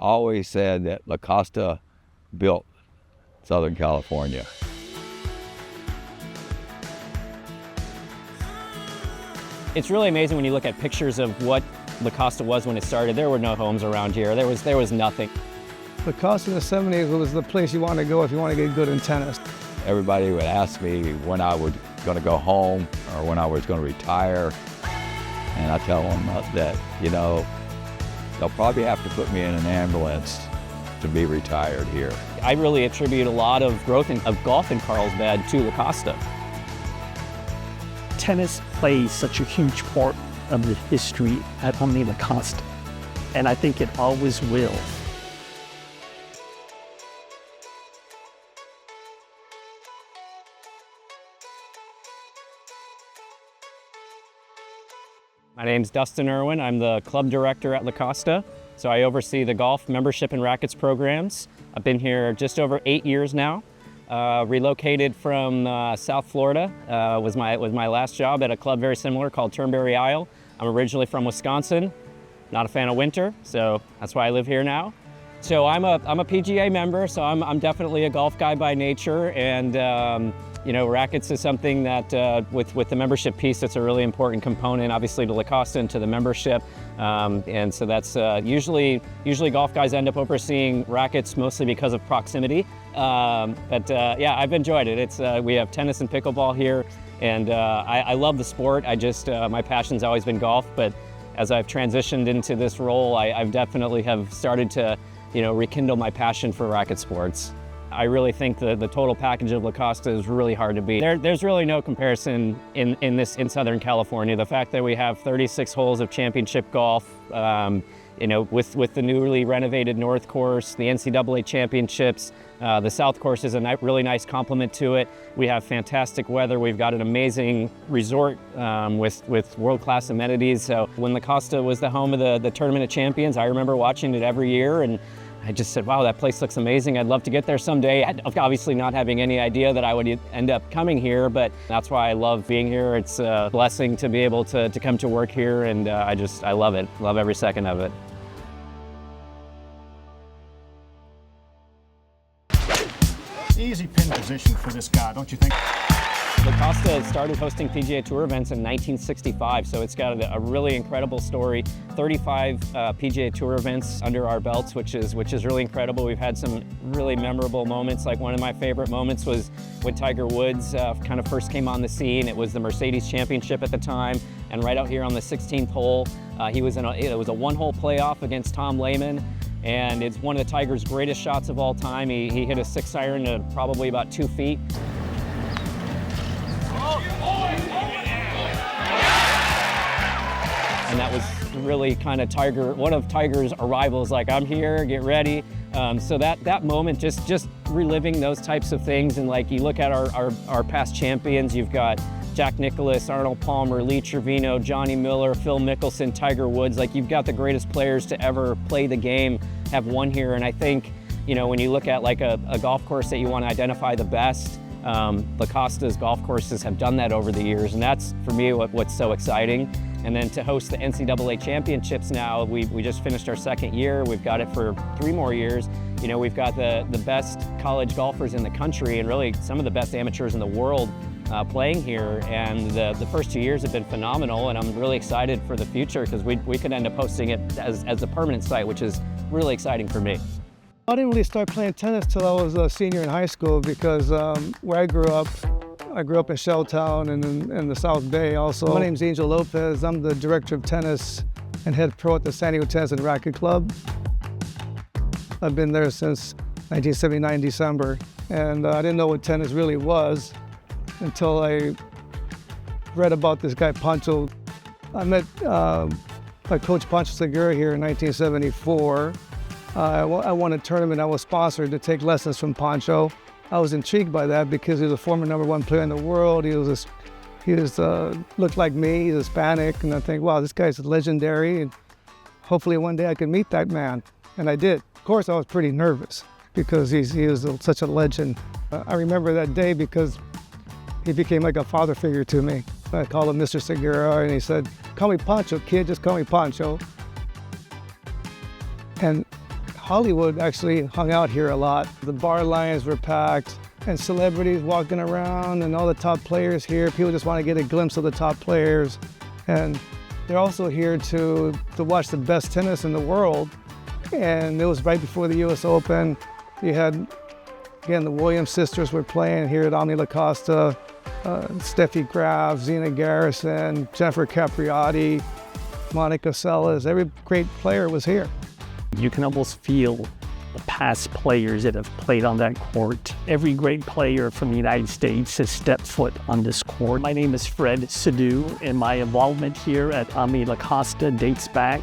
always said that La Costa built Southern California. It's really amazing when you look at pictures of what La Costa was when it started. There were no homes around here. There was nothing. La Costa in the 70s was the place you want to go if you want to get good in tennis. Everybody would ask me when I was going to go home or when I was going to retire. And I tell them that, you know, they'll probably have to put me in an ambulance to be retired here. I really attribute a lot of growth of golf in Carlsbad to La Costa. Tennis plays such a huge part of the history at Omni La Costa, and I think it always will. My name's Dustin Irwin. I'm the club director at La Costa, so I oversee the golf membership and rackets programs. I've been here just over 8 years now. Relocated from South Florida was my last job at a club very similar called Turnberry Isle. I'm originally from Wisconsin, not a fan of winter, so that's why I live here now. So I'm a PGA member, so I'm definitely a golf guy by nature, and you know, rackets is something that with the membership piece, that's a really important component, obviously to La Costa and to the membership, and so that's usually golf guys end up overseeing rackets mostly because of proximity. But yeah, I've enjoyed it. We have tennis and pickleball here, and I love the sport. My passion's always been golf, but as I've transitioned into this role, I've definitely have started to, you know, rekindle my passion for racket sports. I really think the total package of La Costa is really hard to beat. There's really no comparison in Southern California. The fact that we have 36 holes of championship golf, you know, with the newly renovated North Course, the NCAA Championships, the South Course is a really nice complement to it. We have fantastic weather. We've got an amazing resort with world-class amenities. So when La Costa was the home of the Tournament of Champions, I remember watching it every year, and I just said, wow, that place looks amazing. I'd love to get there someday. Obviously not having any idea that I would end up coming here, but that's why I love being here. It's a blessing to be able to come to work here, and I love it. Love every second of it. Easy pin position for this guy, don't you think? La Costa started hosting PGA Tour events in 1965, so it's got a really incredible story. 35 PGA Tour events under our belts, which is really incredible. We've had some really memorable moments. Like one of my favorite moments was when Tiger Woods kind of first came on the scene. It was the Mercedes Championship at the time, and right out here on the 16th hole, it was a one-hole playoff against Tom Lehman. And it's one of the Tiger's greatest shots of all time. He hit a 6-iron to probably about 2 feet. And that was really kind of one of Tiger's arrivals, like, I'm here, get ready. So that moment, just reliving those types of things, and like you look at our past champions, you've got Jack Nicklaus, Arnold Palmer, Lee Trevino, Johnny Miller, Phil Mickelson, Tiger Woods. Like, you've got the greatest players to ever play the game have won here. And I think, you know, when you look at like a golf course that you want to identify the best, La Costa's golf courses have done that over the years, and that's, for me, what's so exciting. And then to host the NCAA Championships now, we just finished our 2nd year. We've got it for 3 more years. You know, we've got the best college golfers in the country, and really some of the best amateurs in the world playing here, and the first 2 years have been phenomenal, and I'm really excited for the future because we could end up hosting it as a permanent site, which is really exciting for me. I didn't really start playing tennis till I was a senior in high school because where I grew up in Shelltown and in the South Bay also. My name's Angel Lopez. I'm the director of tennis and head pro at the San Diego Tennis and Racket Club. I've been there since 1979 December, and I didn't know what tennis really was until I read about this guy Pancho. I met Coach Pancho Segura here in 1974. I won a tournament. I was sponsored to take lessons from Pancho. I was intrigued by that because he was a former #1 player in the world. He looked like me. He's Hispanic, and I think, wow, this guy's legendary, and hopefully one day I can meet that man. And I did. Of course, I was pretty nervous because he was such a legend. I remember that day because he became like a father figure to me. I called him Mr. Segura, and he said, "Call me Pancho, kid, just call me Pancho." And Hollywood actually hung out here a lot. The bar lines were packed and celebrities walking around and all the top players here. People just want to get a glimpse of the top players. And they're also here to watch the best tennis in the world. And it was right before the US Open. You had, again, the Williams sisters were playing here at Omni La Costa. Steffi, Graf, Zina Garrison, Jennifer Capriati, Monica Seles, every great player was here. You can almost feel the past players that have played on that court. Every great player from the United States has stepped foot on this court. My name is Fred Sadu, and my involvement here at Omni La Costa dates back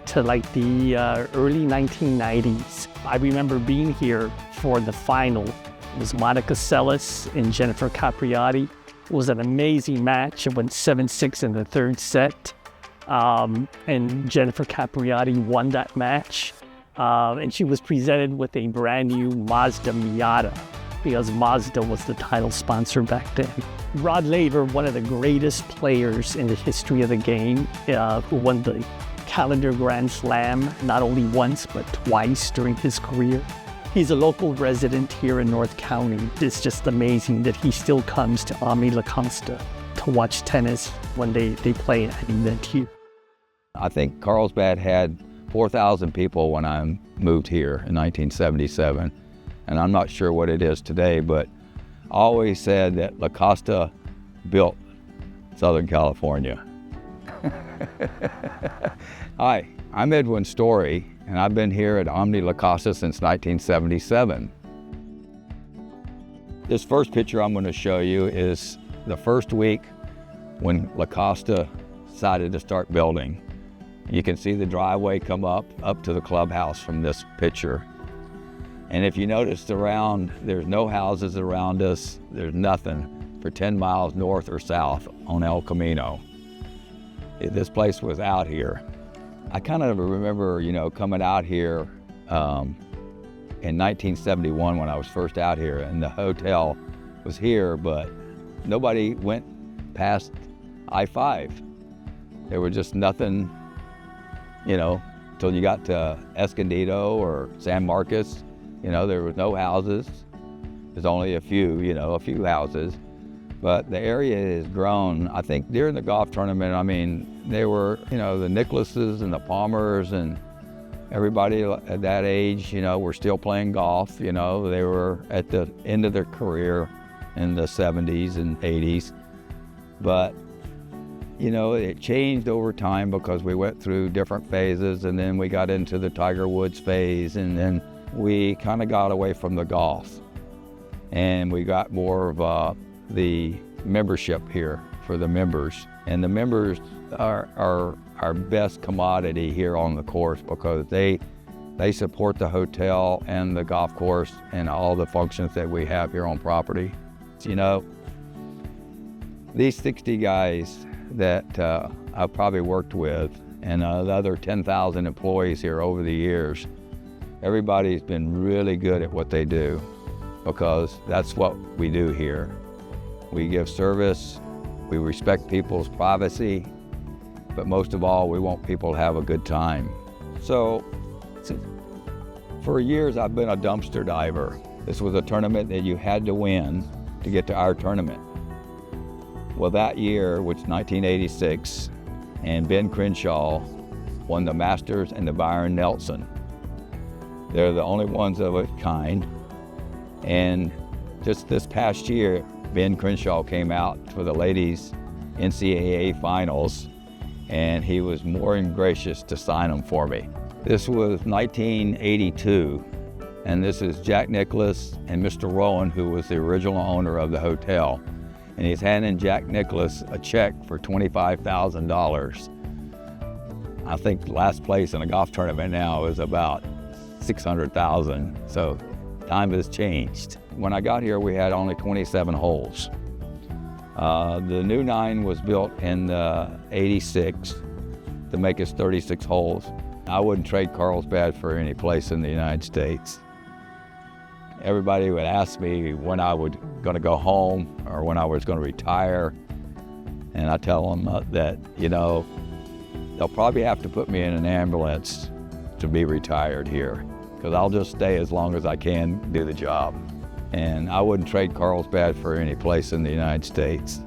to like the early 1990s. I remember being here for the final. It was Monica Seles and Jennifer Capriati. It was an amazing match. It went 7-6 in the third set. And Jennifer Capriati won that match. And she was presented with a brand new Mazda Miata because Mazda was the title sponsor back then. Rod Laver, one of the greatest players in the history of the game, who won the Calendar Grand Slam not only once but twice during his career. He's a local resident here in North County. It's just amazing that he still comes to Omni La Costa to watch tennis when they play an event here. I think Carlsbad had 4,000 people when I moved here in 1977, and I'm not sure what it is today, but I always said that La Costa built Southern California. Hi, I'm Edwin Story, and I've been here at Omni La Costa since 1977. This first picture I'm going to show you is the first week when La Costa decided to start building. You can see the driveway come up to the clubhouse from this picture. And if you notice around, there's no houses around us. There's nothing for 10 miles north or south on El Camino. This place was out here. I kind of remember, coming out here in 1971 when I was first out here, and the hotel was here, but nobody went past I-5. There was just nothing, till you got to Escondido or San Marcos. There was no houses. There's only a few houses. But the area has grown. I think during the golf tournament, they were, the Nicklauses and the Palmers and everybody at that age, were still playing golf. They were at the end of their career in the 70s and 80s. But, it changed over time because we went through different phases, and then we got into the Tiger Woods phase, and then we kind of got away from the golf. And we got more of the membership here for the members. And the members are our best commodity here on the course because they support the hotel and the golf course and all the functions that we have here on property. These 60 guys that I've probably worked with and the other 10,000 employees here over the years, everybody's been really good at what they do because that's what we do here. We give service, we respect people's privacy, but most of all, we want people to have a good time. So, for years I've been a dumpster diver. This was a tournament that you had to win to get to our tournament. Well, that year, which was 1986, and Ben Crenshaw won the Masters and the Byron Nelson. They're the only ones of a kind. And just this past year, Ben Crenshaw came out for the ladies' NCAA finals, and he was more than gracious to sign them for me. This was 1982, and this is Jack Nicklaus and Mr. Rowan, who was the original owner of the hotel. And he's handing Jack Nicklaus a check for $25,000. I think last place in a golf tournament now is about $600,000, so time has changed. When I got here, we had only 27 holes. The new 9 was built in '86 to make us 36 holes. I wouldn't trade Carlsbad for any place in the United States. Everybody would ask me when I was going to go home or when I was going to retire, and I tell them that, they'll probably have to put me in an ambulance to be retired here. because I'll just stay as long as I can do the job. And I wouldn't trade Carlsbad for any place in the United States.